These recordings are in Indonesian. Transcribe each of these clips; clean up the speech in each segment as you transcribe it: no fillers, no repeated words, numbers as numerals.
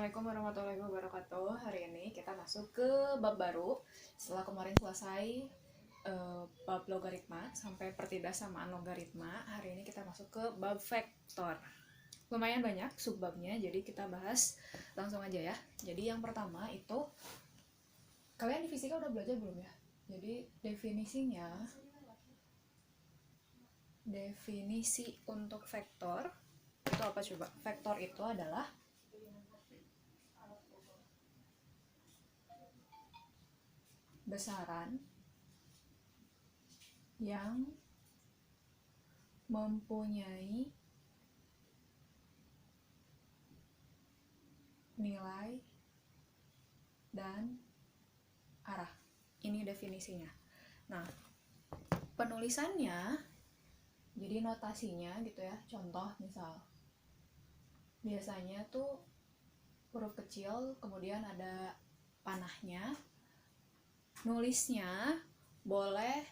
Assalamualaikum warahmatullahi wabarakatuh. Hari ini kita masuk ke bab baru. Setelah kemarin selesai bab logaritma sampai pertidaksamaan logaritma, hari ini kita masuk ke bab vektor. Lumayan banyak subbabnya, jadi kita bahas langsung aja ya. Jadi yang pertama itu, kalian di fisika udah belajar belum ya? Jadi definisi untuk vektor itu apa coba? Vektor itu adalah besaran yang mempunyai nilai dan arah. Ini definisinya. Nah, penulisannya, jadi notasinya gitu ya. Contoh misal, biasanya tuh huruf kecil, kemudian ada panahnya. Nulisnya boleh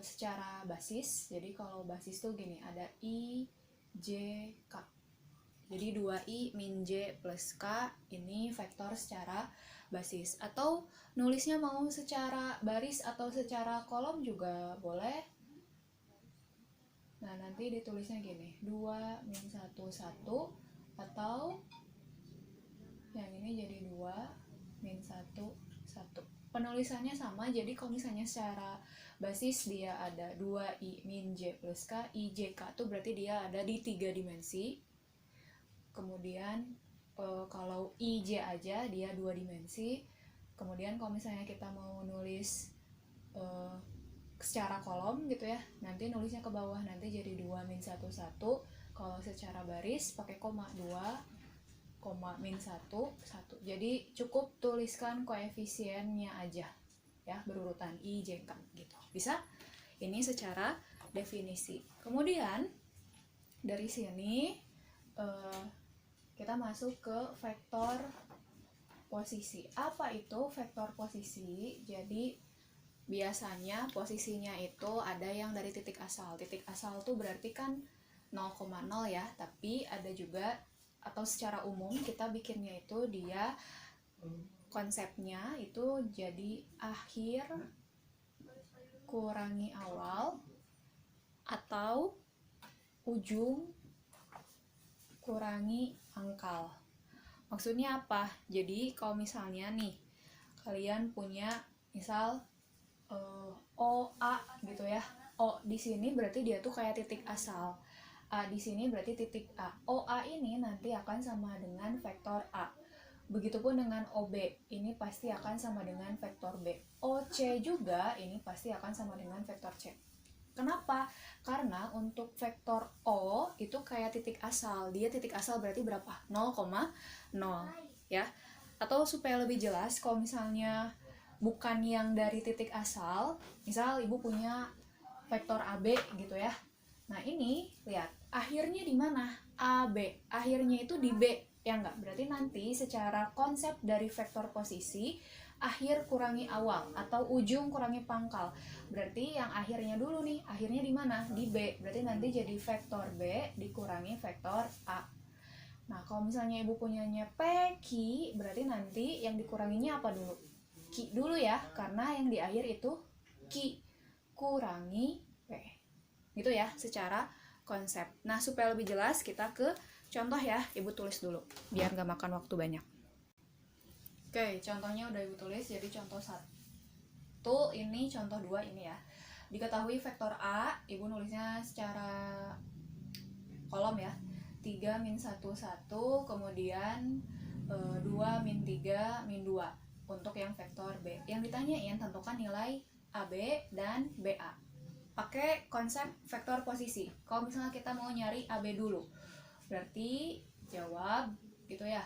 secara basis. Jadi kalau basis tuh gini, ada I, J, K. Jadi 2I min J plus K, ini vektor secara basis. Atau nulisnya mau secara baris atau secara kolom juga boleh. Nah, nanti ditulisnya gini, 2 min 1, 1. Atau yang ini jadi 2 min 1, 1. Penulisannya sama, jadi kalau misalnya secara basis dia ada 2I min J plus K, IJK tuh berarti dia ada di 3 dimensi. Kemudian kalau IJ aja dia 2 dimensi. Kemudian kalau misalnya kita mau nulis secara kolom gitu ya, nanti nulisnya ke bawah, nanti jadi 2 min 1, 1. Kalau secara baris pakai koma, 2 koma min 1, 1. Jadi cukup tuliskan koefisiennya aja ya, berurutan I, J, K gitu. Bisa? Ini secara definisi. Kemudian dari sini kita masuk ke vektor posisi. Apa itu vektor posisi? Jadi biasanya posisinya itu ada yang dari titik asal. Titik asal tuh berarti kan 0,0 ya, tapi ada juga, atau secara umum kita bikinnya itu dia konsepnya itu jadi akhir kurangi awal atau ujung kurangi pangkal. Maksudnya apa? Jadi kalau misalnya nih kalian punya misal OA gitu ya. O di sini berarti dia tuh kayak titik asal. A di sini berarti titik A. OA ini nanti akan sama dengan vektor A. Begitupun dengan OB, ini pasti akan sama dengan vektor B. OC juga ini pasti akan sama dengan vektor C. Kenapa? Karena untuk vektor O itu kayak titik asal. Dia titik asal berarti berapa? 0,0 ya. Atau supaya lebih jelas, kalau misalnya bukan yang dari titik asal, misal ibu punya vektor AB gitu ya. Nah, ini lihat, akhirnya di mana? AB. Akhirnya itu di B. Ya enggak? Berarti nanti secara konsep dari vektor posisi, akhir kurangi awal atau ujung kurangi pangkal. Berarti yang akhirnya dulu nih, akhirnya di mana? Di B. Berarti nanti jadi vektor B dikurangi vektor A. Nah, kalau misalnya ibu punyanya PQ, berarti nanti yang dikuranginya apa dulu? Q dulu ya, karena yang di akhir itu Q kurangi P. Gitu ya, secara konsep. Nah, supaya lebih jelas kita ke contoh ya, ibu tulis dulu biar gak makan waktu banyak. Oke, contohnya udah ibu tulis. Jadi contoh 1 ini, contoh 2 ini ya. Diketahui vektor A, ibu nulisnya secara kolom ya. 3 min 1, 1, kemudian 2 min 3 min 2 untuk yang vektor B. Yang ditanyain tentukan nilai AB dan BA. Pakai konsep vektor posisi. Kalau misalnya kita mau nyari AB dulu, berarti jawab gitu ya,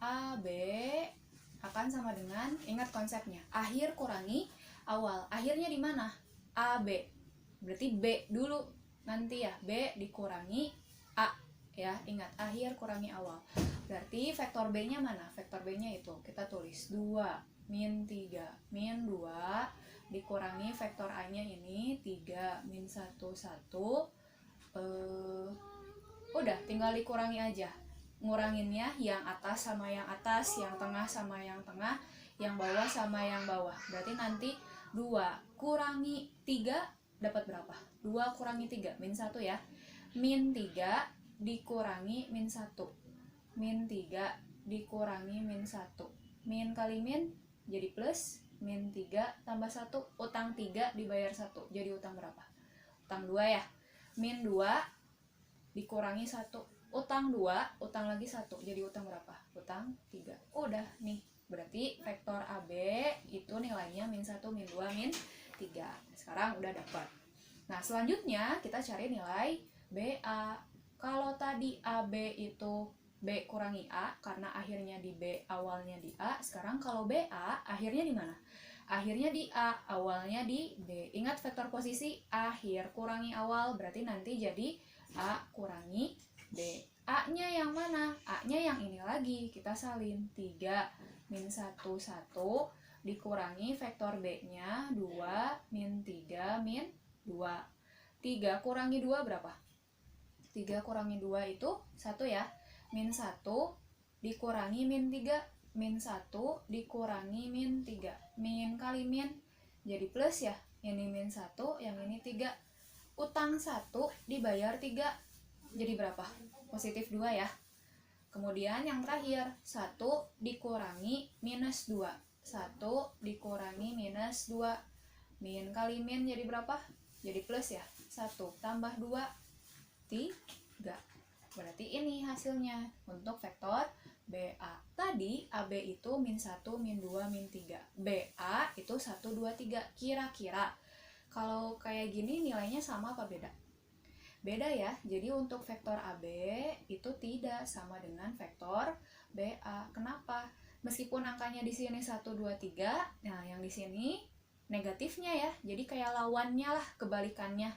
AB akan sama dengan, ingat konsepnya, akhir kurangi awal. Akhirnya di mana? AB. Berarti B dulu nanti ya, B dikurangi A ya. Ingat, akhir kurangi awal. Berarti vektor B-nya mana? Vektor B-nya itu kita tulis 2 min 3 min 2 dikurangi vektor A-nya ini 3 min 1, 1. Udah, tinggal dikurangi aja. nguranginnya yang atas sama yang atas, yang tengah sama yang tengah, yang bawah sama yang bawah. Berarti nanti 2 kurangi 3 dapat berapa? 2 kurangi 3, min 1 ya. Min 3 dikurangi min 1. Min 3 dikurangi min 1. Min kali min jadi plus, min 3 tambah 1, utang 3 dibayar 1. Jadi utang berapa? Utang 2 ya. Min 2 dikurangi 1. Utang 2, utang lagi 1. Jadi utang berapa? Utang 3. Udah nih. Berarti vektor AB itu nilainya min 1, min 2, min 3. Sekarang udah dapat. Nah, selanjutnya kita cari nilai BA. Kalau tadi AB itu B kurangi A karena akhirnya di B, awalnya di A. Sekarang kalau BA akhirnya di mana? Akhirnya di A, awalnya di B. Ingat vektor posisi akhir kurangi awal, berarti nanti jadi A kurangi B. A-nya yang mana? A-nya yang ini lagi. Kita salin 3 min 1 1 dikurangi vektor B-nya 2 min 3 min 2. 3 kurangi 2 berapa? 3 kurangi 2 itu 1 ya. Min 1 dikurangi min 3. Min 1 dikurangi min 3. Min kali min jadi plus ya. Ini min 1, yang ini 3. Utang 1 dibayar 3. Jadi berapa? Positif 2 ya. Kemudian yang terakhir 1 dikurangi minus 2. 1 dikurangi minus 2. Min kali min jadi berapa? Jadi plus ya. 1 tambah 2 3. Berarti ini hasilnya untuk vektor BA. Tadi AB itu min 1, min 2, min 3. BA itu 1, 2, 3. Kira-kira kalau kayak gini nilainya sama apa beda? Beda ya. Jadi untuk vektor AB itu tidak sama dengan vektor BA. Kenapa? Meskipun angkanya di sini 1, 2, 3, nah yang di sini negatifnya ya. Jadi kayak lawannya lah, kebalikannya.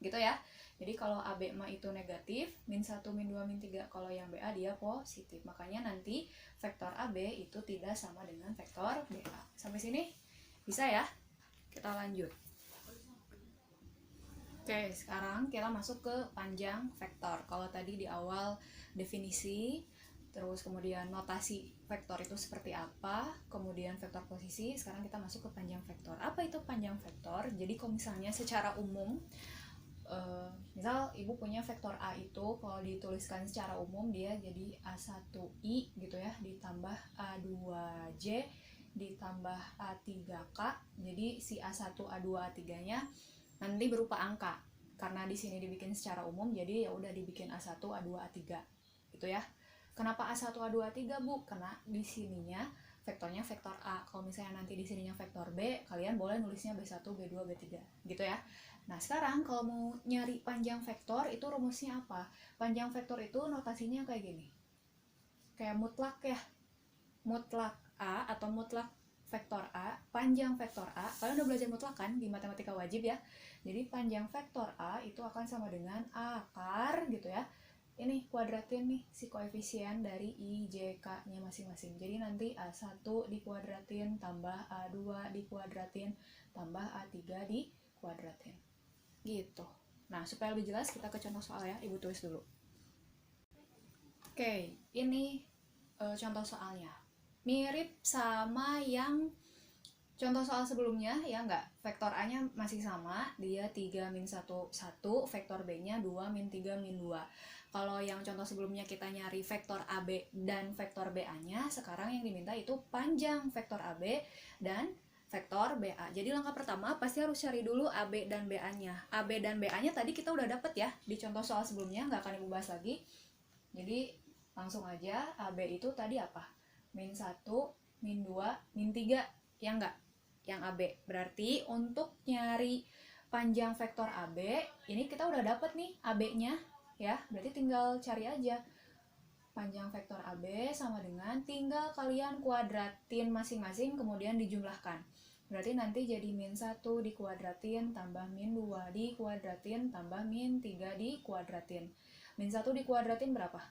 Gitu ya. Jadi kalau AB mah itu negatif, min 1, min 2, min 3. Kalau yang BA dia positif. Makanya nanti vektor AB itu tidak sama dengan vektor BA. Sampai sini bisa ya? Kita lanjut. Oke, sekarang kita masuk ke panjang vektor. Kalau tadi di awal definisi, terus kemudian notasi vektor itu seperti apa, kemudian vektor posisi, sekarang kita masuk ke panjang vektor. Apa itu panjang vektor? Jadi kalau misalnya secara umum, misal ibu punya vektor A itu, kalau dituliskan secara umum dia jadi A1I gitu ya, ditambah A2J, ditambah A3K. Jadi si A1, A2, A3-nya nanti berupa angka. Karena di sini dibikin secara umum, jadi ya udah dibikin A1, A2, A3 gitu ya. Kenapa A1, A2, A3, Bu? Karena di sininya vektornya vektor A. Kalau misalnya nanti di sininya vektor B, kalian boleh nulisnya B1, B2, B3 gitu ya. Nah, sekarang kalau mau nyari panjang vektor itu rumusnya apa? Panjang vektor itu notasinya kayak gini. Kayak mutlak ya. Mutlak A atau mutlak vektor A, panjang vektor A. Kalian udah belajar mutlak kan di matematika wajib ya. Jadi panjang vektor A itu akan sama dengan akar gitu ya. Ini kuadratin nih si koefisien dari I, J, K-nya masing-masing. Jadi nanti A1 dikuadratin tambah A2 dikuadratin tambah A3 dikuadratin. Gitu. Nah, supaya lebih jelas kita ke contoh soal ya. Ibu tulis dulu. Oke, ini contoh soalnya. Mirip sama yang contoh soal sebelumnya ya enggak? Vektor A-nya masih sama, dia 3 min 1, 1, vektor B-nya 2 min 3 min 2. Kalau yang contoh sebelumnya kita nyari vektor AB dan vektor BA-nya, sekarang yang diminta itu panjang vektor AB dan vektor BA. Jadi langkah pertama pasti harus cari dulu AB dan BA-nya. AB dan BA-nya tadi kita udah dapet ya di contoh soal sebelumnya, nggak akan ibu bahas lagi. Jadi langsung aja, AB itu tadi apa? Min 1, min 2, min 3, ya enggak? Yang AB. Berarti untuk nyari panjang vektor AB, ini kita udah dapet nih AB-nya, ya. Berarti tinggal cari aja. Panjang vektor AB sama dengan tinggal kalian kuadratin masing-masing, kemudian dijumlahkan. Berarti nanti jadi min 1 dikuadratin tambah min 2 dikuadratin tambah min 3 dikuadratin. Min 1 dikuadratin berapa?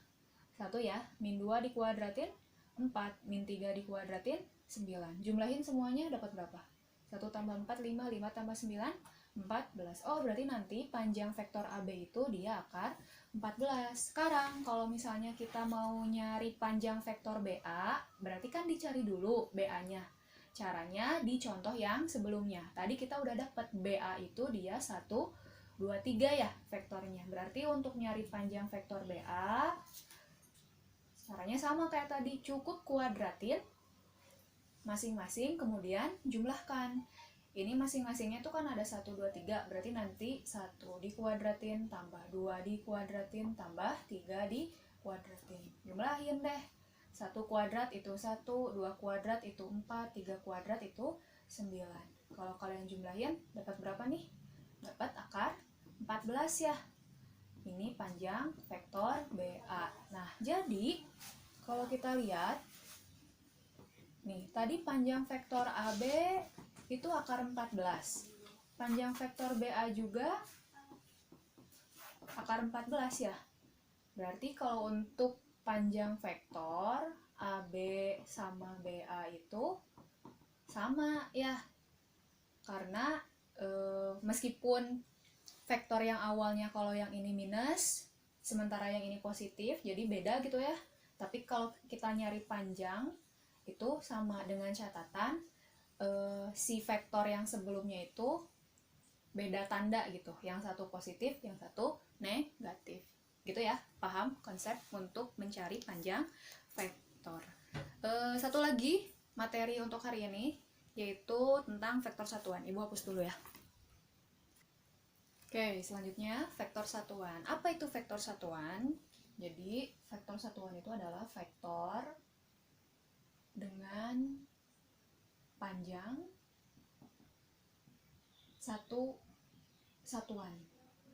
1 ya. Min 2 dikuadratin 4. Min 3 dikuadratin 9. Jumlahin semuanya dapat berapa? 1 tambah 4, 5. 5 tambah 9, 14. Oh, berarti nanti panjang vektor AB itu dia akar 14. Sekarang kalau misalnya kita mau nyari panjang vektor BA, berarti kan dicari dulu BA-nya. Caranya di contoh yang sebelumnya. Tadi kita udah dapat BA itu dia 1, 2, 3 ya vektornya. Berarti untuk nyari panjang vektor BA, caranya sama kayak tadi, cukup kuadratin masing-masing, kemudian jumlahkan. Ini masing-masingnya tuh kan ada 1, 2, 3, berarti nanti 1 dikuadratin tambah 2 dikuadratin tambah 3 dikuadratin. Jumlahin deh. 1 kuadrat itu 1, 2 kuadrat itu 4, 3 kuadrat itu 9. Kalau kalian jumlahin dapat berapa nih? Dapat akar 14 ya. Ini panjang vektor BA. Nah, jadi kalau kita lihat nih, tadi panjang vektor AB itu akar 14. Panjang vektor BA juga akar 14 ya. Berarti kalau untuk panjang vektor AB sama BA itu sama ya. Karena meskipun vektor yang awalnya kalau yang ini minus, sementara yang ini positif, jadi beda gitu ya. Tapi kalau kita nyari panjang, itu sama dengan catatan si vektor yang sebelumnya itu beda tanda gitu, yang satu positif, yang satu negatif gitu ya. Paham konsep untuk mencari panjang vektor. Satu lagi materi untuk hari ini yaitu tentang vektor satuan. Ibu hapus dulu ya. Oke, selanjutnya vektor satuan. Apa itu vektor satuan? Jadi vektor satuan itu adalah vektor dengan panjang satu satuan.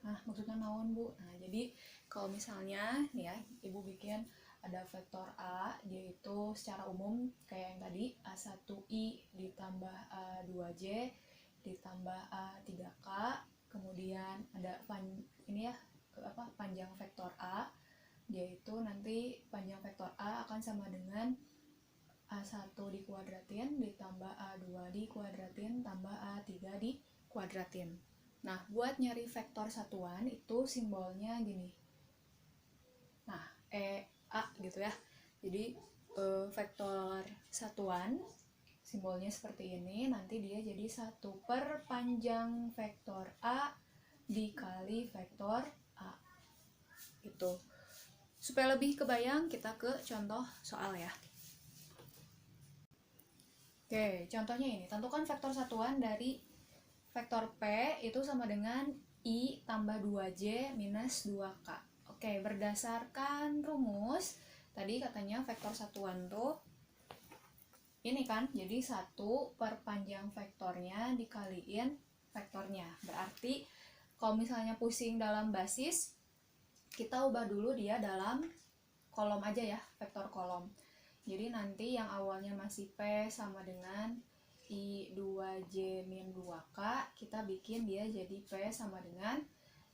Nah, maksudnya naon, Bu? Nah, jadi kalau misalnya nih ya, Ibu bikin ada vektor A, yaitu secara umum kayak yang tadi A1I ditambah A2J ditambah A3K, kemudian ada ini ya panjang vektor A, yaitu nanti panjang vektor A akan sama dengan A1 dikuadratin ditambah A2 dikuadratin tambah A3 dikuadratin. Nah, buat nyari vektor satuan itu simbolnya gini. Nah, A gitu ya. Jadi vektor satuan simbolnya seperti ini. Nanti dia jadi 1 per panjang vektor A dikali vektor A. Gitu. Supaya lebih kebayang, kita ke contoh soal ya. Oke, contohnya ini. Tentukan vektor satuan dari vektor P itu sama dengan I tambah 2J minus 2K. Oke, berdasarkan rumus, tadi katanya vektor satuan tuh ini kan, jadi 1 per panjang vektornya dikaliin vektornya. Berarti kalau misalnya pusing dalam basis, kita ubah dulu dia dalam kolom aja ya, vektor kolom. Jadi nanti yang awalnya masih P sama dengan I 2J min 2K, kita bikin dia jadi P sama dengan,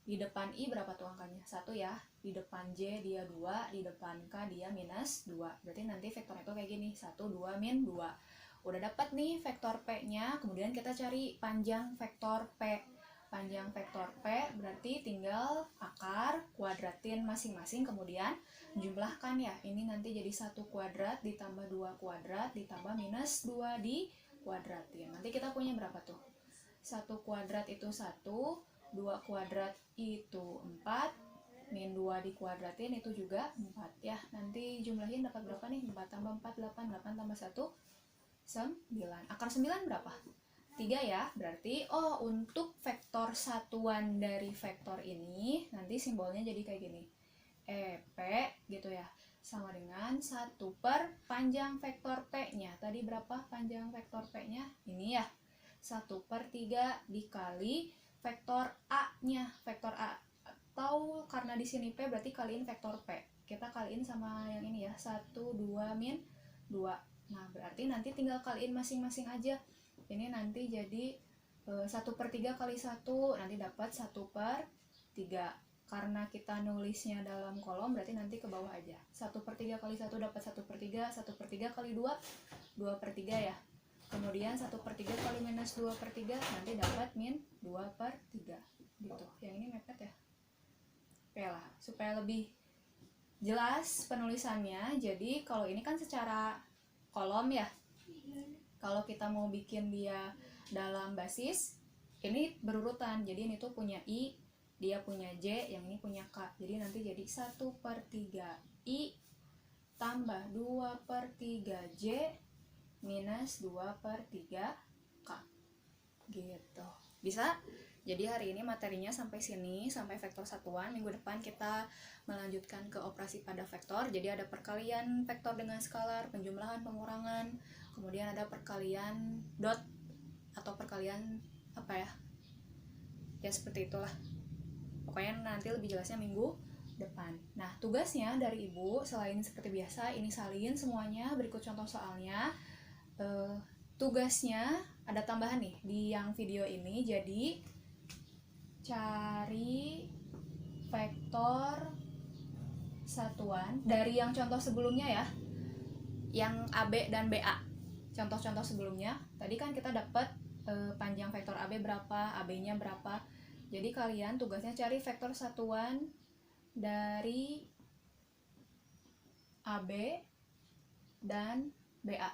di depan I berapa tuh angkanya? 1 ya, di depan J dia 2, di depan K dia minus 2. Berarti nanti vektornya itu kayak gini, 1, 2, min 2. Udah dapat nih vektor P-nya, kemudian kita cari panjang vektor P. Panjang vektor P berarti tinggal akar, kuadratin masing-masing, kemudian jumlahkan ya. Ini nanti jadi 1 kuadrat ditambah 2 kuadrat ditambah minus 2 dikuadratin. Nanti kita punya berapa tuh? 1 kuadrat itu 1, 2 kuadrat itu 4, min 2 dikuadratin itu juga 4 ya. Nanti jumlahin dapat berapa nih? 4 tambah 4, 8, 8 tambah 1, 9. Akar 9 berapa? 3 ya. Berarti untuk vektor satuan dari vektor ini nanti simbolnya jadi kayak gini. EP gitu ya. Sama dengan 1 per panjang vektor P-nya. Tadi berapa panjang vektor P-nya? Ini ya. 1 per 3 dikali vektor A-nya. Vektor A. Atau karena di sini P berarti kaliin vektor P. Kita kaliin sama yang ini ya. 1, 2, min 2. Nah, berarti nanti tinggal kaliin masing-masing aja. Ini nanti jadi 1 per 3 kali 1, nanti dapat 1 per 3. Karena kita nulisnya dalam kolom, berarti nanti ke bawah aja. 1 per 3 kali 1 dapat 1 per 3, 1 per 3 kali 2, 2 per 3 ya. kemudian 1/3 kali minus 2/3 nanti dapat min 2/3 gitu. Yang ini mepet ya. Oke lah, supaya lebih jelas penulisannya. Jadi kalau ini kan secara kolom ya, kalau kita mau bikin dia dalam basis ini berurutan. Jadi ini tuh punya I, dia punya J, yang ini punya K. Jadi nanti jadi 1/3 I tambah 2/3 J minus 2/3 K gitu. Bisa? Jadi hari ini materinya sampai sini, sampai vektor satuan. Minggu depan kita melanjutkan ke operasi pada vektor. Jadi ada perkalian vektor dengan skalar, penjumlahan, pengurangan, kemudian ada perkalian dot atau perkalian apa ya, ya seperti itulah. Pokoknya nanti lebih jelasnya minggu depan. Nah, tugasnya dari ibu selain seperti biasa ini salin semuanya, berikut contoh soalnya. Tugasnya ada tambahan nih di yang video ini. Jadi cari vektor satuan dari yang contoh sebelumnya ya, yang AB dan BA. Contoh-contoh sebelumnya tadi kan kita dapat panjang vektor AB berapa, AB-nya berapa. Jadi kalian tugasnya cari vektor satuan dari AB dan BA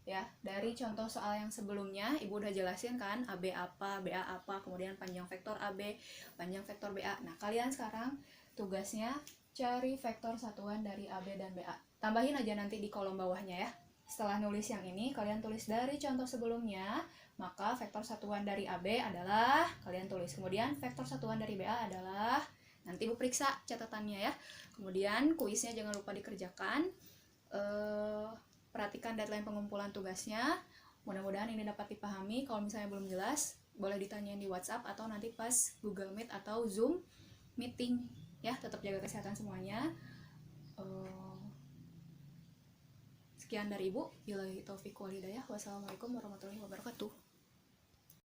ya. Dari contoh soal yang sebelumnya ibu udah jelasin kan AB apa, BA apa, kemudian panjang vektor AB, panjang vektor BA. Nah kalian sekarang tugasnya cari vektor satuan dari AB dan BA. Tambahin aja nanti di kolom bawahnya ya. Setelah nulis yang ini kalian tulis dari contoh sebelumnya, maka vektor satuan dari AB adalah kalian tulis, kemudian vektor satuan dari BA adalah, nanti ibu periksa catatannya ya. Kemudian kuisnya jangan lupa dikerjakan. Perhatikan deadline pengumpulan tugasnya. Mudah-mudahan ini dapat dipahami. Kalau misalnya belum jelas, boleh ditanyain di WhatsApp atau nanti pas Google Meet atau Zoom meeting ya. Tetap jaga kesehatan semuanya. Sekian dari ibu. Billahi taufiq wal hidayah. Wassalamualaikum warahmatullahi wabarakatuh.